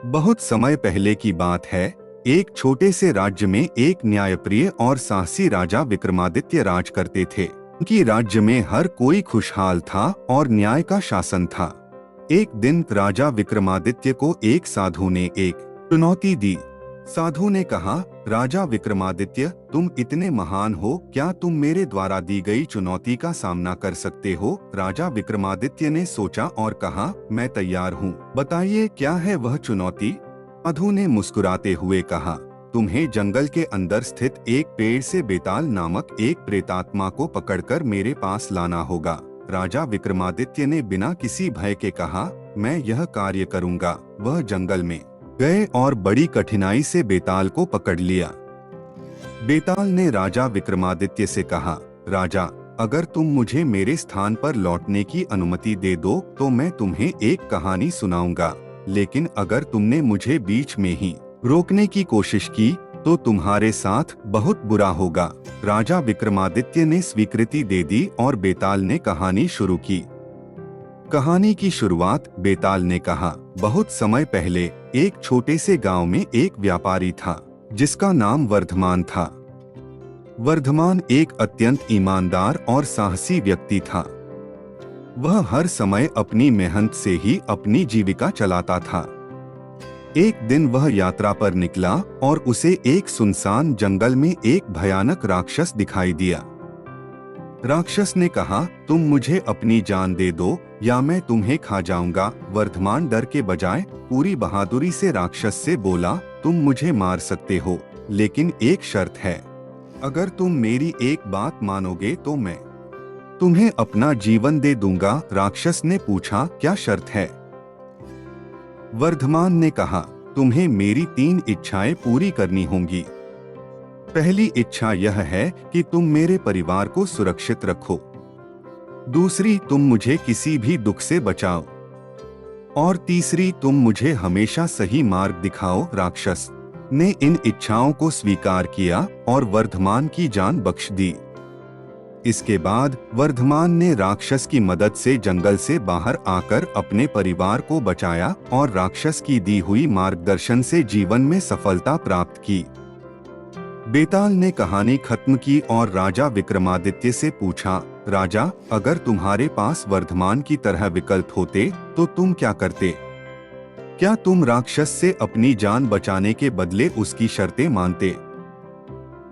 बहुत समय पहले की बात है। एक छोटे से राज्य में एक न्यायप्रिय और साहसी राजा विक्रमादित्य राज करते थे। उनकी राज्य में हर कोई खुशहाल था और न्याय का शासन था। एक दिन राजा विक्रमादित्य को एक साधु ने एक चुनौती दी। साधु ने कहा, राजा विक्रमादित्य, तुम इतने महान हो, क्या तुम मेरे द्वारा दी गई चुनौती का सामना कर सकते हो? राजा विक्रमादित्य ने सोचा और कहा, मैं तैयार हूँ, बताइए क्या है वह चुनौती? साधु ने मुस्कुराते हुए कहा, तुम्हें जंगल के अंदर स्थित एक पेड़ से बेताल नामक एक प्रेतात्मा को पकड़कर मेरे पास लाना होगा। राजा विक्रमादित्य ने बिना किसी भय के कहा, मैं यह कार्य करूँगा। वह जंगल में गए और बड़ी कठिनाई से बेताल को पकड़ लिया। बेताल ने राजा विक्रमादित्य से कहा, राजा, अगर तुम मुझे मेरे स्थान पर लौटने की अनुमति दे दो तो मैं तुम्हें एक कहानी सुनाऊंगा, लेकिन अगर तुमने मुझे बीच में ही रोकने की कोशिश की तो तुम्हारे साथ बहुत बुरा होगा। राजा विक्रमादित्य ने स्वीकृति दे दी और बेताल ने कहानी शुरू की। कहानी की शुरुआत बेताल ने कहा, बहुत समय पहले एक छोटे से गांव में एक व्यापारी था जिसका नाम वर्धमान था। वर्धमान एक अत्यंत ईमानदार और साहसी व्यक्ति था। वह हर समय अपनी मेहनत से ही अपनी जीविका चलाता था। एक दिन वह यात्रा पर निकला और उसे एक सुनसान जंगल में एक भयानक राक्षस दिखाई दिया। राक्षस ने कहा, तुम मुझे अपनी जान दे दो या मैं तुम्हें खा जाऊंगा। वर्धमान डर के बजाय पूरी बहादुरी से राक्षस से बोला, तुम मुझे मार सकते हो, लेकिन एक शर्त है। अगर तुम मेरी एक बात मानोगे तो मैं तुम्हें अपना जीवन दे दूंगा। राक्षस ने पूछा, क्या शर्त है? वर्धमान ने कहा, तुम्हें मेरी 3 इच्छाएं पूरी करनी होंगी। पहली इच्छा यह है कि तुम मेरे परिवार को सुरक्षित रखो। दूसरी, तुम मुझे किसी भी दुख से बचाओ। और तीसरी, तुम मुझे हमेशा सही मार्ग दिखाओ। राक्षस ने इन इच्छाओं को स्वीकार किया और वर्धमान की जान बख्श दी। इसके बाद वर्धमान ने राक्षस की मदद से जंगल से बाहर आकर अपने परिवार को बचाया और राक्षस की दी हुई मार्गदर्शन से जीवन में सफलता प्राप्त की। बेताल ने कहानी खत्म की और राजा विक्रमादित्य से पूछा, राजा, अगर तुम्हारे पास वर्धमान की तरह विकल्प होते तो तुम क्या करते? क्या तुम राक्षस से अपनी जान बचाने के बदले उसकी शर्तें मानते?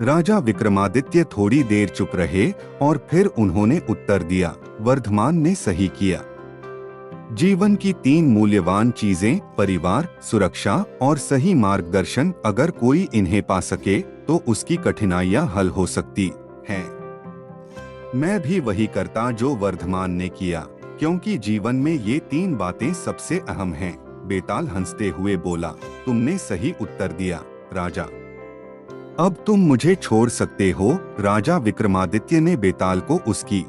राजा विक्रमादित्य थोड़ी देर चुप रहे और फिर उन्होंने उत्तर दिया, वर्धमान ने सही किया। जीवन की 3 मूल्यवान चीजें, परिवार, सुरक्षा और सही मार्गदर्शन, अगर कोई इन्हें पा सके तो उसकी कठिनाइयां हल हो सकती हैं। मैं भी वही करता जो वर्धमान ने किया, क्योंकि जीवन में ये 3 बातें सबसे अहम हैं। बेताल हंसते हुए बोला, तुमने सही उत्तर दिया, राजा। अब तुम मुझे छोड़ सकते हो। राजा विक्रमादित्य ने बेताल को उसकी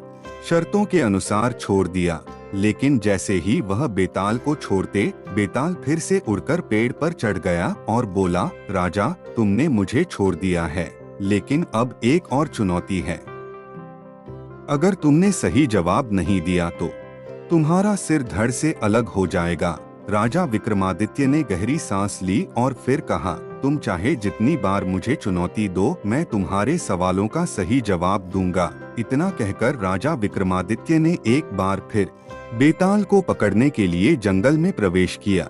शर्तों के अनुसार छोड़ दिया, लेकिन जैसे ही वह बेताल को छोड़ते, बेताल फिर से उड़कर पेड़ पर चढ़ गया और बोला, राजा, तुमने मुझे छोड़ दिया है, लेकिन अब एक और चुनौती है। अगर तुमने सही जवाब नहीं दिया तो तुम्हारा सिर धड़ से अलग हो जाएगा। राजा विक्रमादित्य ने गहरी सांस ली और फिर कहा, तुम चाहे जितनी बार मुझे चुनौती दो, मैं तुम्हारे सवालों का सही जवाब दूंगा। इतना कहकर राजा विक्रमादित्य ने एक बार फिर बेताल को पकड़ने के लिए जंगल में प्रवेश किया।